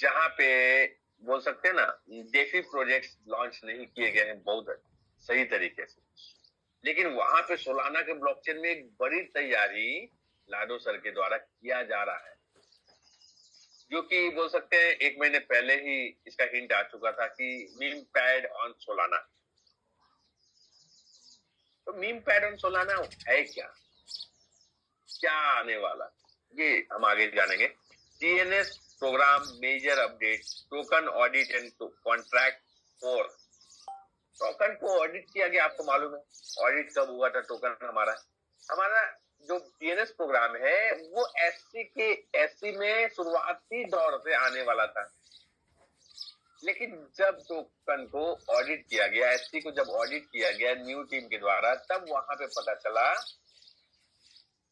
जहाँ पे बोल सकते हैं ना, डेफी प्रोजेक्ट्स लॉन्च नहीं किए गए हैं बहुत सही तरीके से, लेकिन वहां पे सोलाना के ब्लॉकचेन में एक बड़ी तैयारी लाडो सर के द्वारा किया जा रहा है, जो कि बोल सकते हैं 1 महीने पहले ही इसका हिंट आ चुका था कि मीम पैड ऑन सोलाना। तो मीम पैड ऑन सोलाना है क्या, क्या आने वाला, ये हम आगे जानेंगे। TNS program major update, token audit and contract 4। Token को ऑडिट किया गया, आपको मालूम है ऑडिट कब हुआ था टोकन हमारा। हमारा जो टीएनएस प्रोग्राम है वो एससी में शुरुआती दौर से आने वाला था, लेकिन जब टोकन को ऑडिट किया गया, एससी को जब ऑडिट किया गया न्यू टीम के द्वारा, तब वहां पे पता चला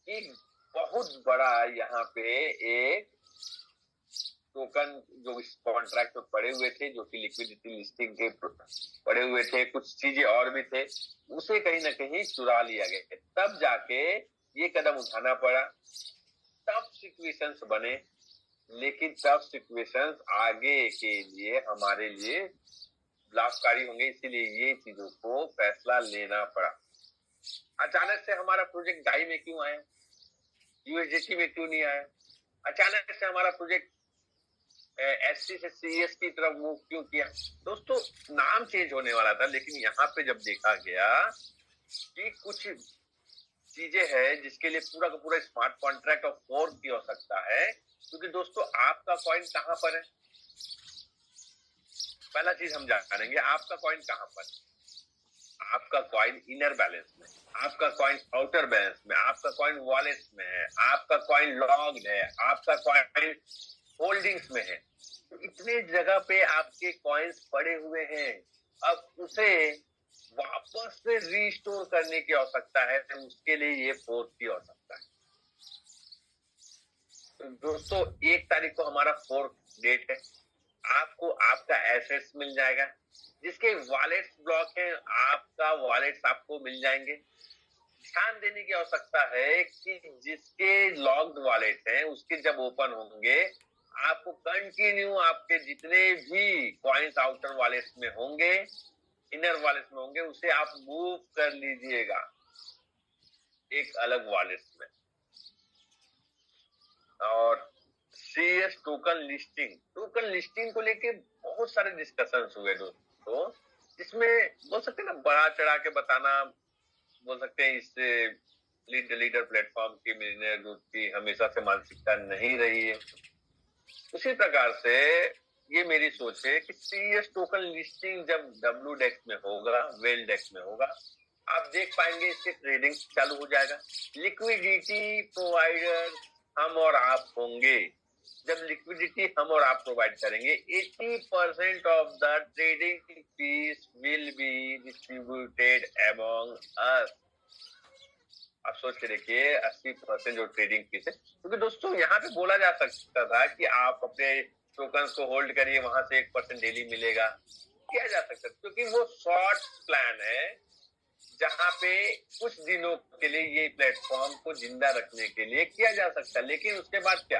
कि बहुत बड़ा यहाँ पे एक टोकन जो इस कॉन्ट्रैक्ट में पड़े हुए थे, जो कि लिक्विडिटी लिस्टिंग के पड़े हुए थे, कुछ चीजें और भी थे, उसे कहीं ना कहीं चुरा लिया गया। तब जाके ये कदम उठाना पड़ा, टफ सिचुएशंस बने, लेकिन टफ सिचुएशंस आगे के लिए हमारे लिए लाभकारी होंगे, इसीलिए ये चीजों को फैसला लेना पड़ा। अचानक से हमारा प्रोजेक्ट डाई में क्यों आया, यूएसडीटी में क्यों नहीं आया, अचानक से हमारा प्रोजेक्ट एससी से सीएस की तरफ मूव क्यों किया। दोस्तों नाम चेंज होने वाला था, लेकिन यहाँ पे जब देखा गया कि कुछ चीजें हैं जिसके लिए पूरा का पूरा स्मार्ट कॉन्ट्रैक्ट और फोर्क की आवश्यकता है, क्योंकि दोस्तों आपका कॉइन कहाँ पर है, पहला चीज हम जानेंगे आपका कॉइन कहाँ पर है। आपका कॉइन इनर बैलेंस में, आपका कॉइन आउटर बैलेंस में, आपका कॉइन वॉलेट में है, आपका कॉइन लॉग्ड है, आपका कॉइन होल्डिंग्स में है। तो इतने जगह पे आपके कॉइन्स पड़े हुए हैं, अब उसे वापस से रीस्टोर करने की आवश्यकता है, तो उसके लिए ये फोर्क की आवश्यकता है। तो दोस्तों 1 तारीख को हमारा फोर्क डेट है, आपको आपका एसेट्स मिल जाएगा, जिसके वॉलेट्स ब्लॉक हैं आपका वॉलेट्स आपको मिल जाएंगे। ध्यान देने की आवश्यकता है कि जिसके लॉक्ड वॉलेट हैं उसके जब ओपन होंगे, आपको कंटिन्यू आपके जितने भी कॉइन्स आउटर वॉलेट्स में होंगे, इनर वॉलेट्स में होंगे, उसे आप मूव कर लीजिएगा एक अलग वॉलेट में। और सीएस टोकन लिस्टिंग को लेके बहुत सारे डिस्कशंस हुए दोस्तों, जिसमें बोल सकते हैं ना बढ़ा चढ़ा के बताना, बोल सकते हैं इससे लीडर प्लेटफॉर्म की मिलियनेयर ग्रुप की हमेशा से मानसिकता नहीं रही है। उसी प्रकार से ये मेरी सोच है कि सीएस टोकन लिस्टिंग जब डब्ल्यू डेक्स में होगा, वेल डेक्स में होगा, आप देख पाएंगे इसके ट्रेडिंग चालू हो जाएगा। लिक्विडिटी प्रोवाइडर हम और आप होंगे। जब लिक्विडिटी हम और आप प्रोवाइड करेंगे, 80% of the trading fees will be distributed among us. आप सोच के देखिए 80% जो ट्रेडिंग फीस है, क्योंकि दोस्तों यहाँ पे बोला जा सकता था कि आप अपने टोकन्स को होल्ड करिए, वहां से 1% डेली मिलेगा, किया जा सकता है, क्योंकि वो शॉर्ट प्लान है जहां पे कुछ दिनों के लिए ये प्लेटफॉर्म को जिंदा रखने के लिए किया जा सकता है। लेकिन उसके बाद क्या,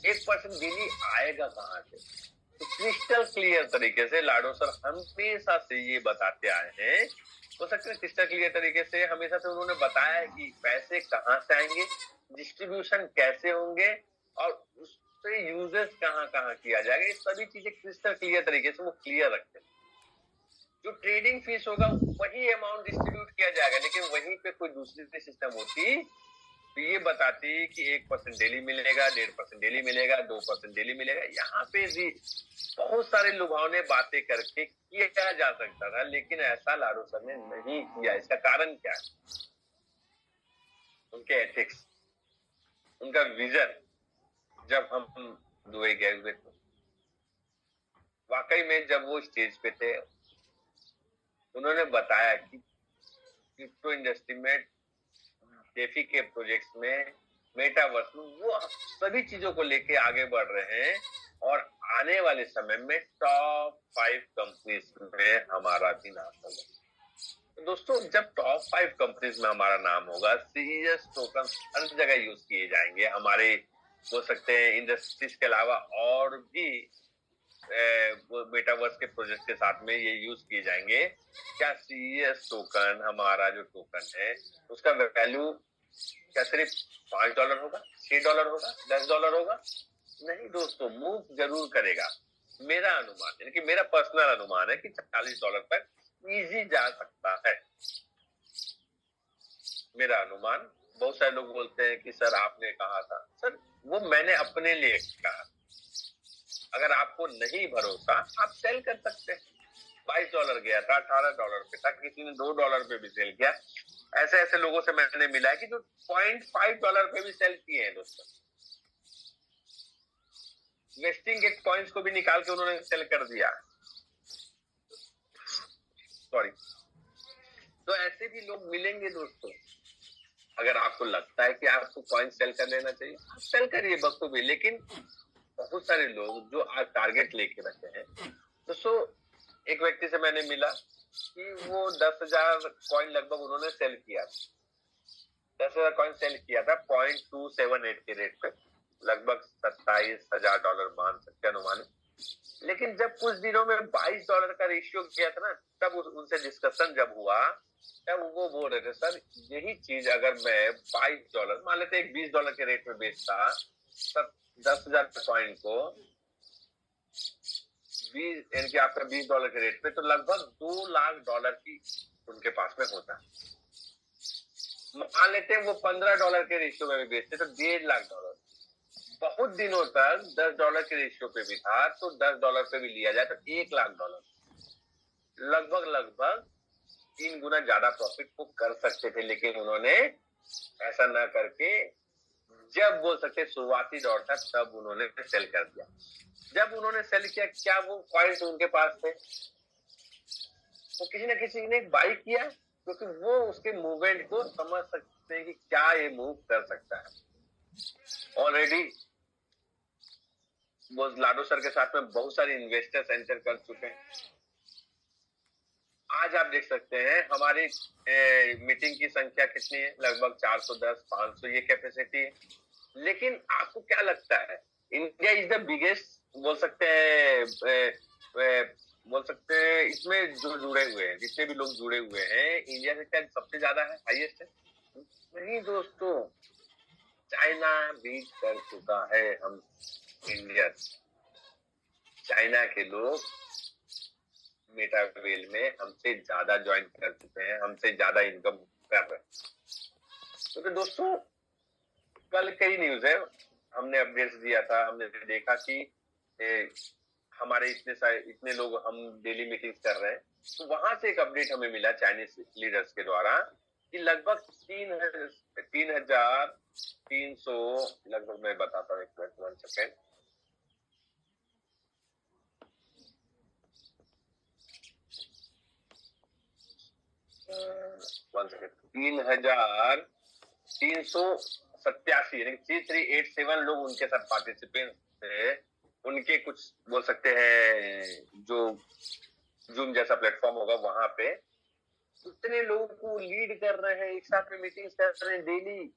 1% डेली आएगा कहां से। तो क्रिस्टल क्लियर तरीके से लाडो सर हमेशा से ये बताते आए हैं, हो सकता है क्रिस्टल क्लियर तरीके से हमेशा से उन्होंने बताया है कि पैसे कहां से आएंगे, डिस्ट्रीब्यूशन कैसे होंगे, और उससे यूजेस कहां कहां किया जाएगा, ये सभी चीजें क्रिस्टल क्लियर तरीके से वो क्लियर रखते हैं। जो ट्रेडिंग फीस होगा वही अमाउंट डिस्ट्रीब्यूट किया जाएगा, लेकिन वहीं पे कोई दूसरी सिस्टम होती तो ये बताती कि 1% डेली मिलेगा, 1.5% डेली मिलेगा, 2% डेली मिलेगा। यहाँ पे भी बहुत सारे लुभावने बातें करके किया जा सकता था, लेकिन ऐसा लाडो सर ने नहीं किया। इसका कारण क्या है, उनके एथिक्स, उनका विजन। जब हम दुबई गए हुए थे, वाकई में जब वो स्टेज पे थे, उन्होंने बताया कि क्रिप्टो इंडस्ट्री में, डेफी के प्रोजेक्ट्स में, मेटावर्स में वो सभी चीजों को लेके आगे बढ़ रहे हैं, और आने वाले समय में टॉप 5 कंपनीज में हमारा भी नाम होगा। तो दोस्तों जब टॉप 5 कंपनीज में हमारा नाम होगा, सीएस टोकन हर जगह यूज किए जाएंगे। हमारे हो सकते हैं इंडस्ट्रीज के अलावा और भी मेटावर्स के प्रोजेक्ट के साथ में ये यूज किए जाएंगे, क्या सीएस टोकन, हमारा जो टोकन है उसका वैल्यू क्या सिर्फ $5 होगा, $6 होगा, $10 होगा? नहीं दोस्तों, मूव जरूर करेगा। मेरा अनुमान, यानी कि मेरा पर्सनल अनुमान है कि $40 तक इजी जा सकता है। मेरा अनुमान। बहुत सारे लोग बोलते हैं कि सर आपने कहा था, सर वो मैंने अपने लिए कहा। अगर आपको नहीं भरोसा, आप सेल कर सकते हैं। $22 गया था, $18 पे था, किसी ने $2 पे भी सेल किया। ऐसे ऐसे लोगों से मैंने मिला है कि जो $0.5 पे भी सेल किए हैं दोस्तों। वेस्टिंग गेट कॉइन्स को भी निकाल के उन्होंने सेल कर दिया। सॉरी। तो ऐसे भी लोग मिलेंगे दोस्तों। अगर आपको लगता है कि आपको कॉइन सेल कर लेना चाहिए, आप सेल करिए बखूबी। लेकिन बहुत सारे लोग जो आज टारगेट लेके रखे हैं दोस्तों, एक व्यक्ति से मैंने मिला कि वो 10,000 कॉइन लगभग उन्होंने सेल किया, 10,000 कॉइन सेल किया था 0.278 के रेट पे, लगभग $27,000 मान सकते अनुमान। लेकिन जब कुछ दिनों में $22 का रेशियो किया था ना, तब उनसे डिस्कशन जब हुआ, तब वो बोल रहे थे सर यही चीज अगर मैं $22 मान लेते एक $20 के रेट में बेचता, तब 10,000 कॉइन को 20 यानी कि आपका $20 के रेट पे, तो लगभग $2 लाख की उनके पास में होता। मान लेते हैं वो $15 के रेशियो में भी बेचते तो $1.5 लाख। बहुत दिनों तक $10 के रेशियो पे भी था, तो $10 पे भी लिया जाए तो $1 लाख। लगभग 3 गुना ज्यादा प्रॉफिट वो कर सकते थे, लेकिन उन्होंने ऐसा ना करके, जब बोल सकते शुरुआती दौर था तब उन्होंने सेल कर दिया। जब उन्होंने सेल किया, क्या वो कॉइन्स उनके पास थे? वो किसी न किसी ने बाई किया, क्योंकि वो उसके मूवमेंट को समझ सकते हैं कि क्या ये मूव कर सकता है। ऑलरेडी वो लाडो सर के साथ में बहुत सारे इन्वेस्टर्स एंटर कर चुके हैं। आज आप देख सकते हैं हमारी मीटिंग की संख्या कितनी है, लगभग 410, 500 ये कैपेसिटी है। लेकिन आपको क्या लगता है, इंडिया इज द बिगेस्ट बोल सकते हैं, इसमें जो जुड़े हुए हैं, जितने भी लोग जुड़े हुए हैं, इंडिया से क्या सबसे ज्यादा है, हाईएस्ट है? नहीं दोस्तों, चाइना बीट कर चुका है हम इंडिया। चाइना के लोग मेटावेल में हमसे ज्यादा ज्वाइन कर चुके हैं, हमसे ज्यादा इनकम कर रहे हैं। तो दोस्तों, कल कई न्यूज है, हमने अपडेट्स दिया था, हमने देखा कि हमारे इतने लोग हम डेली मीटिंग्स कर रहे हैं, तो वहां से एक अपडेट हमें मिला चाइनीज लीडर्स के द्वारा कि लगभग 3,300 लगभग, मैं बताता हूँ, एक मिनट, 1 सेकेंड। वन सेकेंड, 3,387 यानी 3387 लोग उनके साथ पार्टिसिपेंट थे। उनके कुछ बोल सकते हैं जो जूम जैसा प्लेटफॉर्म होगा वहां पे उतने लोगों को लीड कर रहे हैं, एक साथ में मीटिंग्स कर रहे हैं डेली।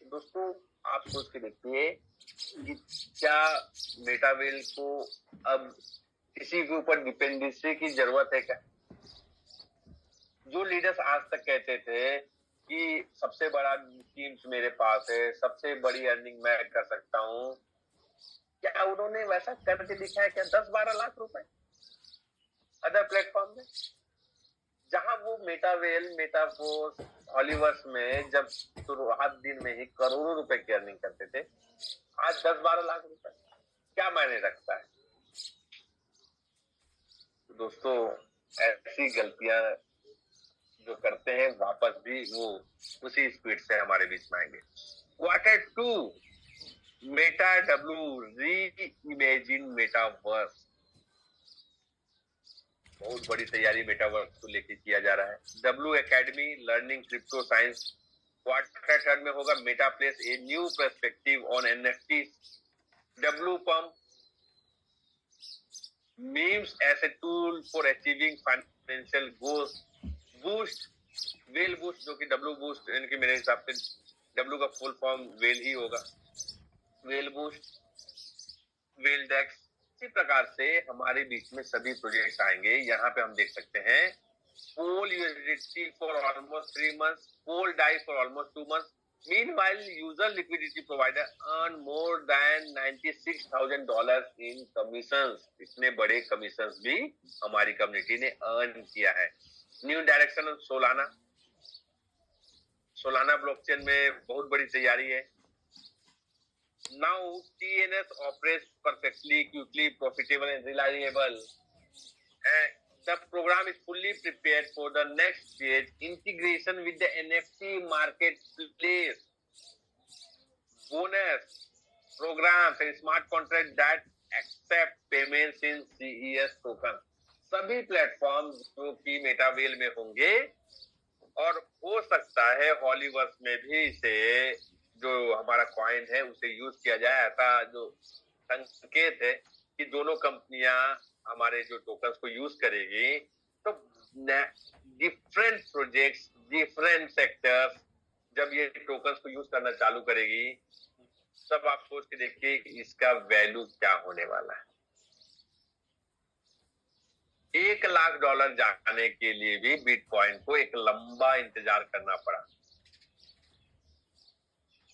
दोस्तों, आप सोच के देखिए कि क्या मेटावेल को अब किसी के ऊपर डिपेंडेंसी की जरूरत है क्या? जो लीडर्स आज तक कहते थे कि सबसे बड़ा टीम्स मेरे पास है, सबसे बड़ी अर्निंग मैं कर सकता हूँ, क्या उन्होंने वैसा करके दिखाया क्या? 10-12 लाख रुपए अदर प्लेटफॉर्म में, जहां वो मेटावेल, मेटाफोर्स, हॉलीवर्स में जब शुरुआत दिन में ही करोड़ों रुपए की अर्निंग करते थे, आज 10-12 लाख रुपए क्या मायने रखता है? दोस्तों, ऐसी गलतियां जो करते हैं वापस भी वो उसी स्पीड से हमारे बीच में आएंगे। Q2 मेटा डब्ल्यू री इमेजिन मेटावर्स, बहुत बड़ी तैयारी मेटावर्स को लेके किया जा रहा है। W academy learning crypto science Q3 में होगा। Meta place a new perspective on NFT. W pump memes as a tool for achieving financial goals. Boost, well boost, जो कि डब्ल्यू बूस्ट, इनके मेरे हिसाब से डब्ल्यू का फुल फॉर्म वेल ही होगा। वेल बूस्ट, वेल डेक्स, इसी प्रकार से हमारे बीच में सभी प्रोजेक्ट आएंगे। यहाँ पे हम देख सकते हैं Pole USDT for almost 3 months, Pole DAI for almost 2 months. Meanwhile, user liquidity provider earn more than $96,000 in commissions. इतने बड़े commissions भी हमारी कम्युनिटी ने अर्न किया है। New direction Solana, Solana blockchain में बहुत बड़ी तैयारी है। Now TNS operates perfectly, quickly, profitable and reliable. The program is fully prepared for the next stage, integration with the NFT marketplace, bonus programs and smart contracts that accept payments in CES token. सभी platform जो कि मेटावेल में होंगे और हो सकता है हॉलीवर्स में भी इसे जो हमारा कॉइन है उसे यूज किया जाए, ऐसा जो संकेत है कि दोनों कंपनियां हमारे जो टोकन्स को यूज करेगी। तो डिफरेंट प्रोजेक्ट्स, डिफरेंट सेक्टर्स जब ये टोकन्स को यूज करना चालू करेगी, तब आप सोच के देखिए इसका वैल्यू क्या होने वाला है। $1,00,000 जाने के लिए भी बिटकॉइन को एक लंबा इंतजार करना पड़ा,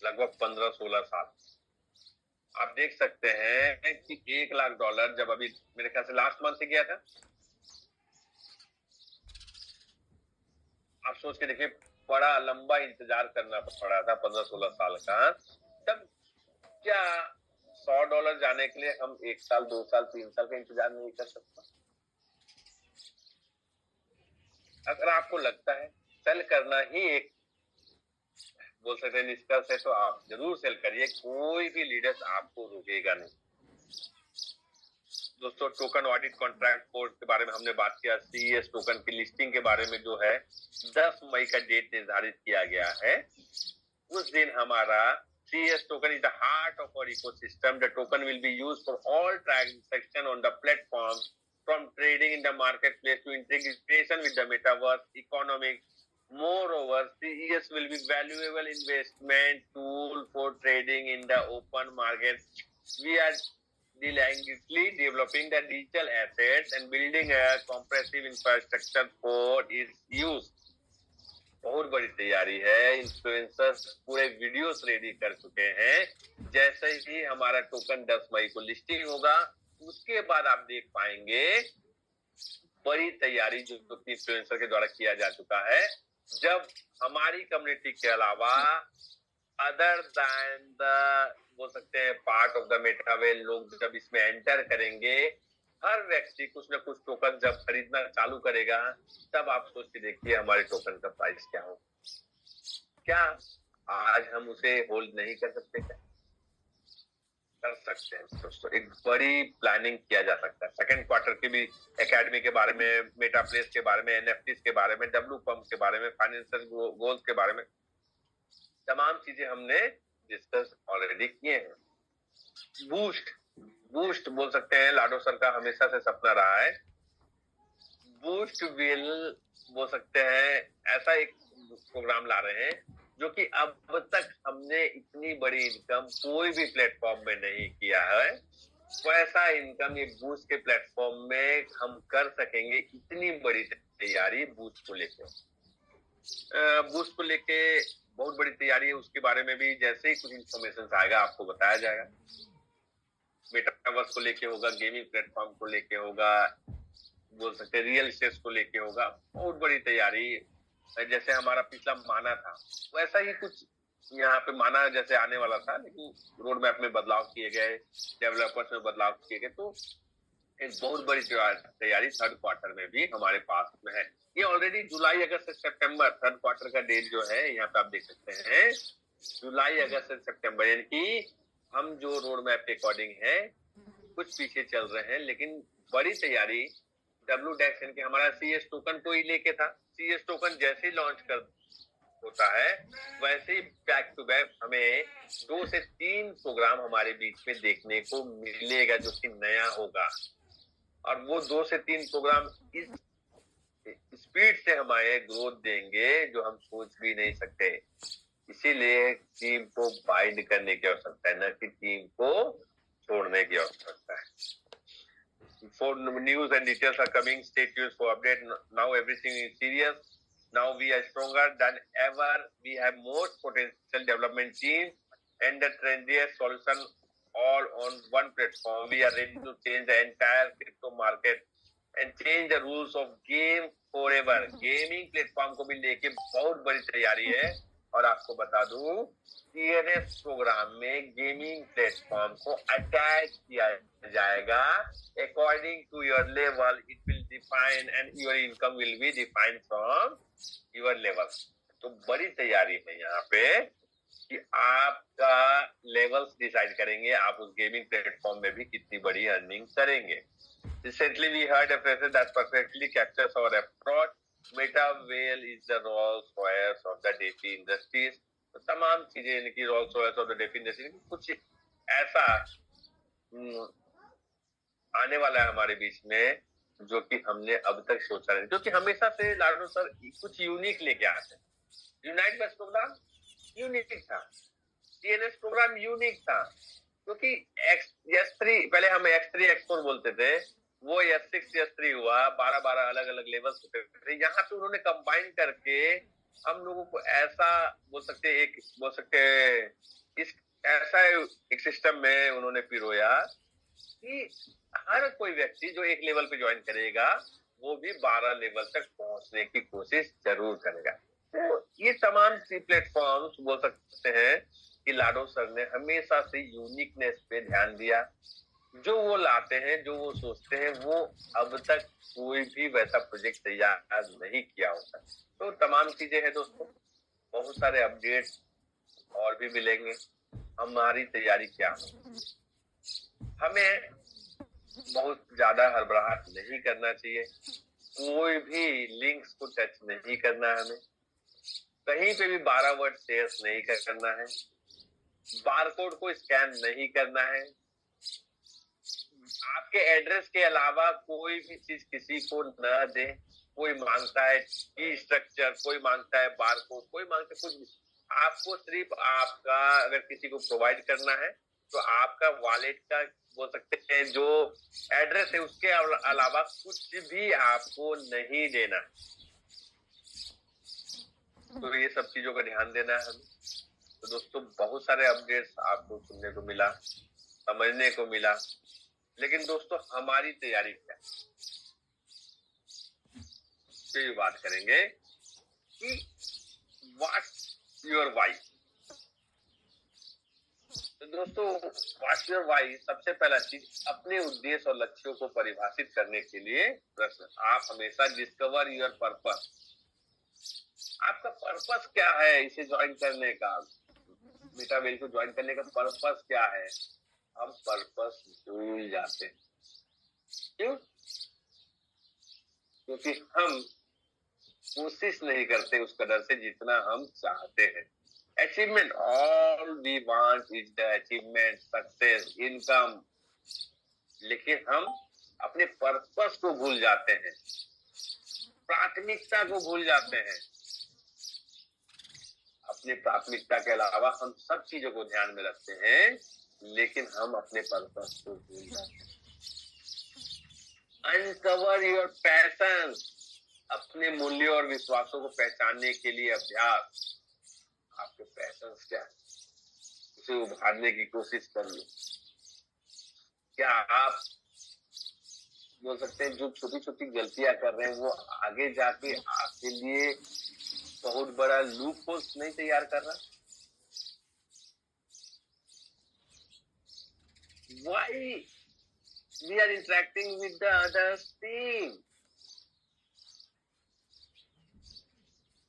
लगभग 15-16 साल। आप देख सकते हैं कि $1,00,000 जब अभी मेरे ख्याल से लास्ट मंथ से गया था, आप सोच के देखिए बड़ा लंबा इंतजार करना पड़ा था 15-16 साल का। तब क्या $100 जाने के लिए हम 1 साल 2 साल 3 साल का इंतजार नहीं कर सकते? अगर आपको लगता है सेल करना ही एक बोल सकते हैं निष्कर्ष है, तो आप जरूर सेल करिए, कोई भी लीडर्स आपको रोकेगा नहीं। दोस्तों, टोकन ऑडिट कॉन्ट्रैक्ट कोड के बारे में हमने बात किया। सीएस टोकन की लिस्टिंग के बारे में जो है 10 मई का डेट निर्धारित किया गया है। उस दिन हमारा CS token is the heart of our ecosystem. The token will be used for all transactions on the platform, from trading in the marketplace to integration with the metaverse economics. Moreover, CES will be valuable investment tool for trading in the open market. We are diligently developing the digital assets and building a comprehensive infrastructure for its use. बहुत बड़ी तैयारी है। Influencers पूरे videos ready कर चुके हैं। जैसे ही हमारा टोकन 10 मई को लिस्टिंग होगा, उसके बाद आप देख पाएंगे बड़ी तैयारी जो इन्फ्लुएंसर के द्वारा किया जा चुका है। जब हमारी कम्युनिटी के अलावा अदर दैन द बोल सकते हैं पार्ट ऑफ द मेटावेल लोग जब इसमें एंटर करेंगे, हर व्यक्ति कुछ न कुछ टोकन जब खरीदना चालू करेगा, तब आप सोच के देखिए हमारे टोकन का प्राइस क्या हो। क्या आज हम उसे होल्ड नहीं कर सकते? क्या कर सकते हैं दोस्तों। एक बड़ी प्लानिंग किया जा सकता है। सेकंड क्वार्टर के भी एकेडमी के बारे में, मेटाप्लेस के बारे में, एनएफटीज के बारे में, डब्ल्यू पंप के बारे में, फाइनेंशियल गोल्स के बारे में, तमाम चीजें हमने डिस्कस ऑलरेडी किए हैं। बूस्ट बोल सकते हैं, लाडो सर का हमेशा से सपना रहा है। बूस्ट विल बोल सकते हैं ऐसा एक प्रोग्राम ला रहे हैं जो कि अब तक हमने इतनी बड़ी इनकम कोई भी प्लेटफॉर्म में नहीं किया है। वैसा इनकम ये बूस्ट के प्लेटफॉर्म में हम कर सकेंगे। इतनी बड़ी तैयारी बूस्ट को लेके बहुत बड़ी तैयारी है। उसके बारे में भी जैसे ही कुछ इन्फॉर्मेशन आएगा आपको बताया जाएगा। मेटावर्स को लेके होगा, गेमिंग प्लेटफॉर्म को लेके होगा, बोल सकते हैं रियल एस्टेट को लेके होगा। बहुत बड़ी तैयारी। जैसे हमारा पिछला माना था, वैसा ही कुछ यहाँ पे माना जैसे आने वाला था, लेकिन रोड मैप में बदलाव किए गए, डेवलपर्स में बदलाव किए गए। तो एक बहुत बड़ी तैयारी थर्ड क्वार्टर में भी हमारे पास में है। ये ऑलरेडी जुलाई, अगस्त, सितंबर थर्ड क्वार्टर का डेट जो है यहाँ पे आप देख सकते हैं। जुलाई, अगस्त, सितंबर, यानी कि हम जो रोड मैप के अकॉर्डिंग है कुछ पीछे चल रहे हैं, लेकिन बड़ी तैयारी डब्ल्यू डेक्स यानी कि हमारा सीएस टोकन को ही लेके था। सीएस टोकन जैसे ही लॉन्च कर होता है, वैसे ही बैक टू बैक हमें 2 से 3 प्रोग्राम हमारे बीच में देखने को मिलेगा जो कि नया होगा। और वो 2 से 3 प्रोग्राम इस स्पीड से हमारे ग्रोथ देंगे जो हम सोच भी नहीं सकते। इसीलिए टीम को बाइंड करने की आवश्यकता है, न कि टीम को छोड़ने की आवश्यकता है। for news and details are coming. Stay tuned for update. Now everything is serious. Now we are stronger than ever. We have most potential development teams and the trendiest solution all on one platform. We are ready to change the entire crypto market and change the rules of game forever. Gaming platform को भी लेके बहुत बड़ी तैयारी है और आपको बता दूं TNS प्रोग्राम में गेमिंग प्लेटफॉर्म को अटैच किया जाएगा according to your level. It will define and your income will be defined from your level. तो बड़ी तैयारी है यहाँ पे कि आपका लेवल्स डिसाइड करेंगे आप उस गेमिंग प्लेटफॉर्म में भी कितनी बड़ी अर्निंग करेंगे. Recently, we heard a phrase that perfectly captures our approach. Meta whale is the Rolls Royce of the DeFi industries. तो तमाम चीजें इनकी Rolls Royce of the DeFi industry कुछ ऐसा आने वाला है हमारे बीच में जो कि हमने अब तक सोचा नहीं. क्योंकि हमेशा से लाडो सर कुछ यूनिक लेके आते हैं. यूनाइट बस प्रोग्राम यूनिक था, TNS प्रोग्राम यूनिक था क्योंकि S3 पहले हम X3 X4 बोलते थे, वो S6 S3 हुआ, 12 अलग अलग लेवल्स होते थे. यहाँ पे उन्होंने कंबाइन करके हम लोगों को ऐसा बोल सकते इस ऐसा एक सिस्टम में उन्होंने पिरोया कि हर कोई व्यक्ति जो एक लेवल पे ज्वाइन करेगा वो भी 12 लेवल तक पहुंचने की कोशिश जरूर करेगा. तो ये तमाम प्लेटफॉर्म्स बोल सकते हैं कि लाडो सर ने हमेशा से यूनिकनेस पे ध्यान दिया. जो वो लाते हैं, जो वो सोचते हैं, वो अब तक कोई भी वैसा प्रोजेक्ट तैयार नहीं किया होता. तो तमाम चीजें हैं दोस्तों, बहुत सारे अपडेट्स और भी मिलेंगे. हमारी तैयारी क्या है, हमें बहुत ज्यादा हड़बड़ाहट नहीं करना चाहिए. कोई भी लिंक्स को टच नहीं करना है. हमें कहीं पे भी 12 वर्ड शेयर नहीं करना है. बारकोड को स्कैन नहीं करना है. आपके एड्रेस के अलावा कोई भी चीज किसी को न दे. कोई मांगता है की स्ट्रक्चर, कोई मांगता है बारकोड, कोई मांगता है कुछ भी. आपको सिर्फ आपका अगर किसी को प्रोवाइड करना है तो आपका वॉलेट का बोल सकते हैं जो एड्रेस है उसके अलावा कुछ भी आपको नहीं देना. तो ये सब चीजों का ध्यान देना है हमें. तो दोस्तों बहुत सारे अपडेट्स आपको सुनने को मिला, समझने को मिला, लेकिन दोस्तों हमारी तैयारी क्या है, ये बात करेंगे कि व्हाट्स योर वाई. तो दोस्तों व्हाट्स योर वाई, सबसे पहला चीज अपने उद्देश्य और लक्ष्यों को परिभाषित करने के लिए प्रश्न. आप हमेशा डिस्कवर योर पर्पस. आपका पर्पस क्या है इसे ज्वाइन करने का, मेटा वेल को ज्वाइन करने का पर्पस क्या है. हम पर्पस भूल जाते हैं. क्यों? क्योंकि हम कोशिश नहीं करते उस कदर से जितना हम चाहते हैं. Achievement, all we want is the achievement, success, income. लेकिन हम अपने पर्पस को भूल जाते हैं, प्राथमिकता को भूल जाते हैं. अपनी प्राथमिकता के अलावा हम सब चीजों को ध्यान में रखते हैं, लेकिन हम अपने पर्पस को भूल जाते हैं. अनकवर योर पैशन, अपने मूल्यों और विश्वासों को पहचानने के लिए अभ्यास. आपके पैशन क्या है, उसे उभारने की कोशिश करिए. क्या आप बोल सकते हैं जो छोटी छोटी गलतियां कर रहे हैं वो आगे जाके आपके लिए बहुत बड़ा लूप होल्स नहीं तैयार कर रहा. Why we are interacting with the other team?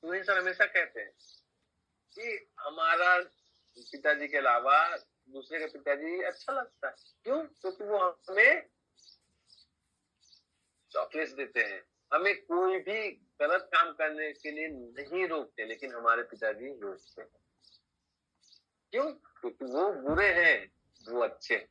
Sir हमेशा कहते हैं कि हमारा पिताजी के अलावा दूसरे का पिताजी अच्छा लगता है. क्यों? क्योंकि वो हमें चॉकलेट्स देते हैं, हमें कोई भी गलत काम करने के लिए नहीं रोकते, लेकिन हमारे पिताजी रोकते हैं. क्यों? क्योंकि वो बुरे हैं, वो अच्छे हैं.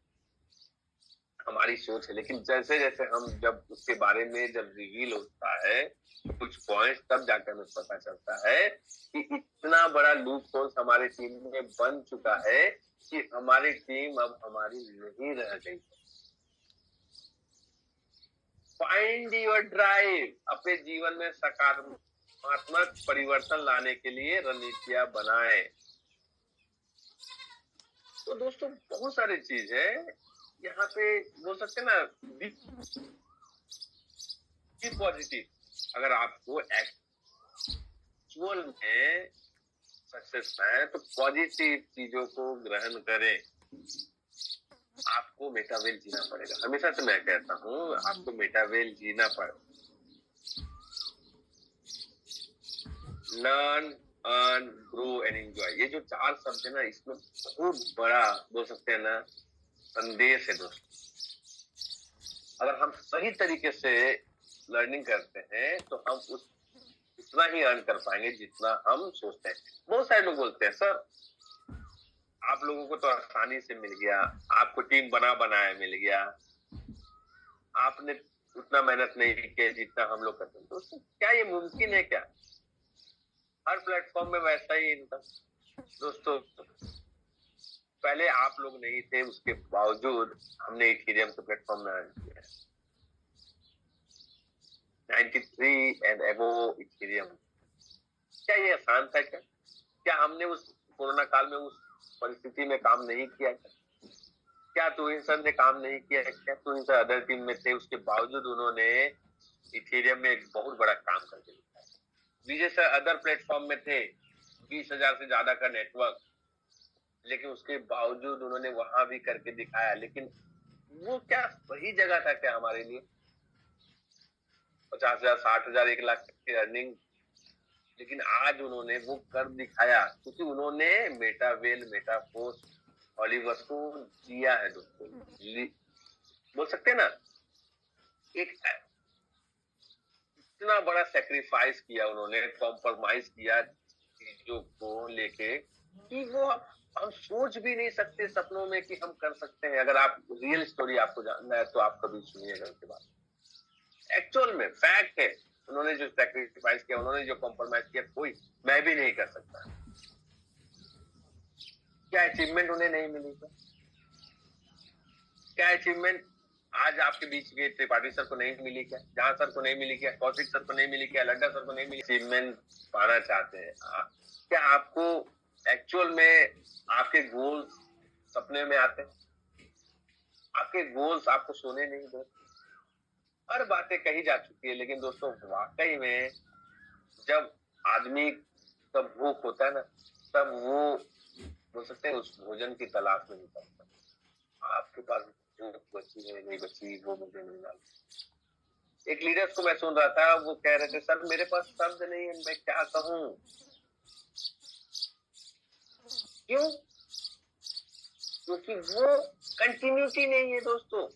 हमारी सोच है. लेकिन जैसे जैसे हम जब उसके बारे में जब रिवील होता है कुछ पॉइंट्स, तब जाकर हमें पता चलता है कि इतना बड़ा लूप होल्स हमारे टीम में बन चुका है कि हमारी टीम अब हमारी नहीं रह गई. फाइंड योर ड्राइव, अपने जीवन में सकारात्मक परिवर्तन लाने के लिए रणनीतियां बनाएं। तो दोस्तों बहुत सारी चीज है यहाँ पे, बोल सकते हैं ना, बी पॉजिटिव। अगर आपको एक्चुअल में सक्सेस है तो पॉजिटिव चीजों को ग्रहण करें। आपको मेटावेल जीना पड़ेगा, हमेशा से मैं कहता हूँ आपको मेटावेल जीना पड़ेगा। Learn, earn, grow and enjoy, ये जो 4 शब्द है ना, इसमें बहुत बड़ा बोल सकते हैं ना संदेश है दोस्तों। अगर हम सही तरीके से लर्निंग करते हैं तो हम उतना ही अर्न कर पाएंगे जितना हम सोचते हैं। बहुत सारे लोग बोलते हैं सर आप लोगों को तो आसानी से मिल गया, आपको टीम बनाया मिल गया, आपने उतना मेहनत नहीं किया जितना हम लोग करते हैं। दोस्तों क्या ये मुमकिन है क्या? हर प्लेटफॉर्म में वैसा ही इनकम। दोस्तों पहले आप लोग नहीं थे, उसके बावजूद हमने इथेरियम के प्लेटफॉर्म में अर्न किया 93 एंड अबोव इथेरियम। क्या ये आसान था क्या? क्या हमने उस कोरोना काल में उस परिस्थिति में काम नहीं किया? क्या टूरिंसन ने काम नहीं किया? क्या टूरिंसन अदर टीम में थे, उसके बावजूद उन्होंने इथेरियम में एक बहुत बड़ा काम करके दिखाया। विजय सर अदर प्लेटफॉर्म में थे, 20,000 से ज्यादा का नेटवर्क, लेकिन उसके बावजूद उन्होंने वहां भी करके दिखाया। लेकिन वो क्या सही जगह था क्या हमारे लिए? 50,000, 60,000, 1 लाख की अर्निंग, लेकिन आज उन्होंने वो कर दिखाया क्योंकि उन्होंने मेटावेल, मेटाफोर्स, हॉलीवर्स को जिया है दोस्तों। बोल सकते हैं ना, एक इतना बड़ा सेक्रीफाइस किया उन्होंने, कॉम्प्रोमाइज किया चीजों को लेके कि वो हम सोच भी नहीं सकते सपनों में कि हम कर सकते हैं। अगर आप रियल स्टोरी आपको जानना है तो आप कभी सुनिएगा उसके बाद। एक्चुअल में फैक्ट है, उन्होंने जो सैक्रिफाइस किया, उन्होंने जो कॉम्प्रोमाइज किया, कोई मैं भी नहीं कर सकता। क्या अचीवमेंट उन्हें नहीं मिली? क्या अचीवमेंट आज आपके बीच के त्रिपाठी सर को नहीं मिली क्या? जहां सर को नहीं मिली क्या? कौशिक सर को नहीं मिली क्या? लड्डा सर को नहीं मिली? अचीवमेंट पाना चाहते हैं क्या? आपको एक्चुअल में आपके गोल्स सपने में आते हैं? आपके गोल्स आपको सोने नहीं देते? हर बातें कही जा चुकी है, लेकिन दोस्तों वाकई में जब आदमी का भूख होता है ना, तब वो बोल सकते हैं उस भोजन की तलाश में निकलता। आपके पास भूख बची है नहीं बची, वो मुझे नहीं मालूम। एक लीडर को मैं सुन रहा था, वो कह रहे थे सर मेरे पास शब्द नहीं है, मैं क्या कहूं। क्यों? क्योंकि वो कंटिन्यूटी नहीं है दोस्तों,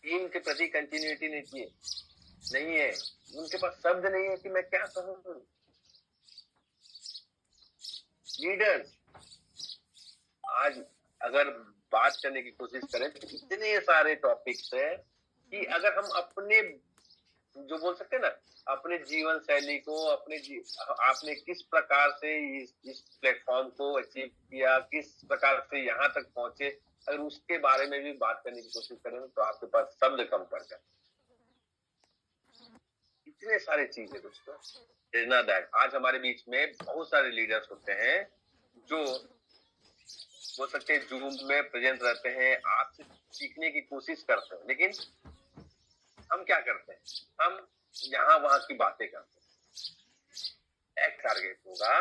टीम के प्रति कंटिन्यूटी नहीं है, उनके पास शब्द नहीं है कि मैं क्या कहूं। लीडर्स आज अगर बात करने की कोशिश करें तो इतने सारे टॉपिक्स है कि अगर हम अपने जो बोल सकते हैं ना, अपने जीवन शैली को, आपने किस प्रकार से इस प्लेटफॉर्म को अचीव किया, किस प्रकार से यहाँ तक पहुंचे, अगर उसके बारे में भी बात करने की कोशिश करें तो आपके पास शब्द कम पड़ जाए। इतने सारे चीजें दोस्तों, प्रेरणादायक। आज हमारे बीच में बहुत सारे लीडर्स होते हैं जो बोल सकते हैं जूम में प्रेजेंट रहते हैं, आपसे सीखने की कोशिश करते हैं, लेकिन हम क्या करते हैं? हम यहाँ वहां की बातें करते हैं। एक टारगेट होगा,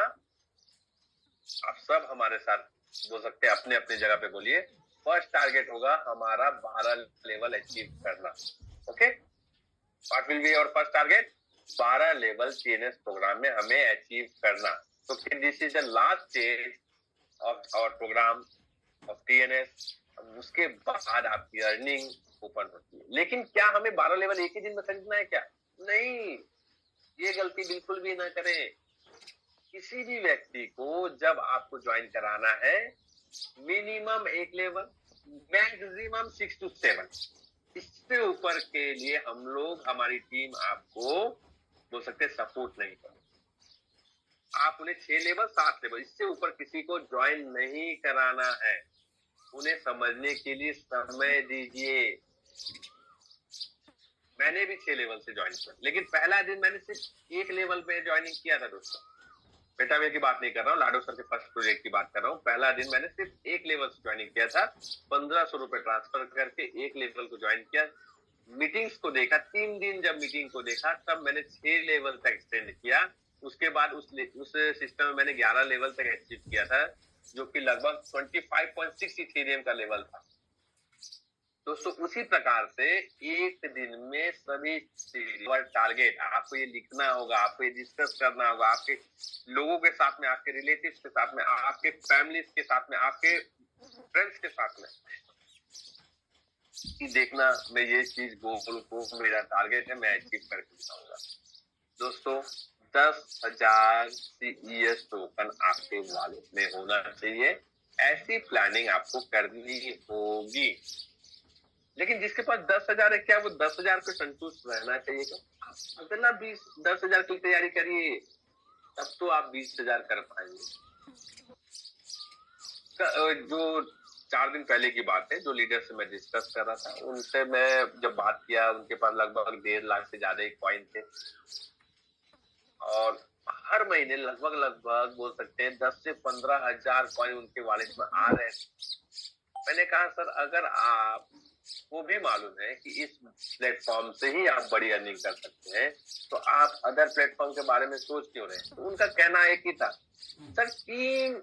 आप सब हमारे साथ बोल सकते हैं, अपने अपने जगह पे बोलिए। फर्स्ट टारगेट होगा हमारा 12 लेवल अचीव करना। Okay, what will be our first target? 12 level TNS program में हमें अचीव करना। तो this is the last stage of our program of TNS. उसके बाद आपकी अर्निंग ओपन होती है। लेकिन क्या हमें 12 लेवल एक ही दिन में खरीदना है क्या? नहीं, ये गलती बिल्कुल भी ना करें। किसी भी व्यक्ति को जब आपको ज्वाइन कराना है, मिनिमम 1 लेवल, मैक्सिमम 6 to 7, इससे ऊपर के लिए हम लोग, हमारी टीम आपको बोल सकते सपोर्ट नहीं कर। आप उन्हें 6 लेवल, 7 लेवल, इससे ऊपर किसी को ज्वाइन नहीं कराना है। उन्हें समझने के लिए समय दीजिए। मैंने भी 6 लेवल से ज्वाइन किया, लेकिन पहला दिन मैंने सिर्फ 1 लेवल पे ज्वाइनिंग किया था दोस्तों। पेटावे की बात नहीं कर रहा हूँ, लाडो सर के फर्स्ट प्रोजेक्ट की बात कर रहा हूँ। पहला दिन मैंने सिर्फ 1 लेवल से ज्वाइनिंग किया था, 1500 रुपए ट्रांसफर करके 1 लेवल को ज्वाइन किया। मीटिंग्स को देखा, 3 दिन जब मीटिंग को देखा तब मैंने 6 लेवल तक एक्सटेंड किया। उसके बाद उस सिस्टम में मैंने 11 लेवल तक अचीव किया था, जो कि लगभग 25.6 इथेरियम का लेवल था दोस्तों। उसी प्रकार से एक दिन में सभी टारगेट आपको ये लिखना होगा, आपको ये डिस्कस करना होगा, आपके लोगों के साथ में, आपके रिलेटिव्स के साथ में, आपके फैमिलीज के साथ में, आपके फ्रेंड्स के साथ में, कि देखना मैं ये चीज गोल को मेरा टारगेट है, मैं अचीव करके दिखाऊंगा दोस्तों। 10,000 CES टोकन आपके वॉलेट में होना चाहिए। ऐसी प्लानिंग आपको करनी होगी। लेकिन जिसके पास 10,000 है, क्या वो 10,000 पे संतुष्ट रहना चाहिए? क्या अगला 10,000 की तैयारी करिए, तब तो आप 20,000 कर पाएंगे। जो 4 दिन पहले की बात है, जो लीडर से मैं डिस्कस कर रहा था, उनसे मैं जब बात किया, उनके पास लगभग 1.5 लाख से ज्यादा कॉइन थे और हर महीने लगभग बोल सकते हैं 10 से 15,000 कॉइन उनके वॉलेट में आ रहे हैं। मैंने कहा सर, अगर आप वो भी मालूम है कि इस प्लेटफॉर्म से ही आप बड़ी अर्निंग कर सकते हैं, तो आप अदर प्लेटफॉर्म के बारे में सोच क्यों रहे? तो उनका कहना एक ही था, सर टीम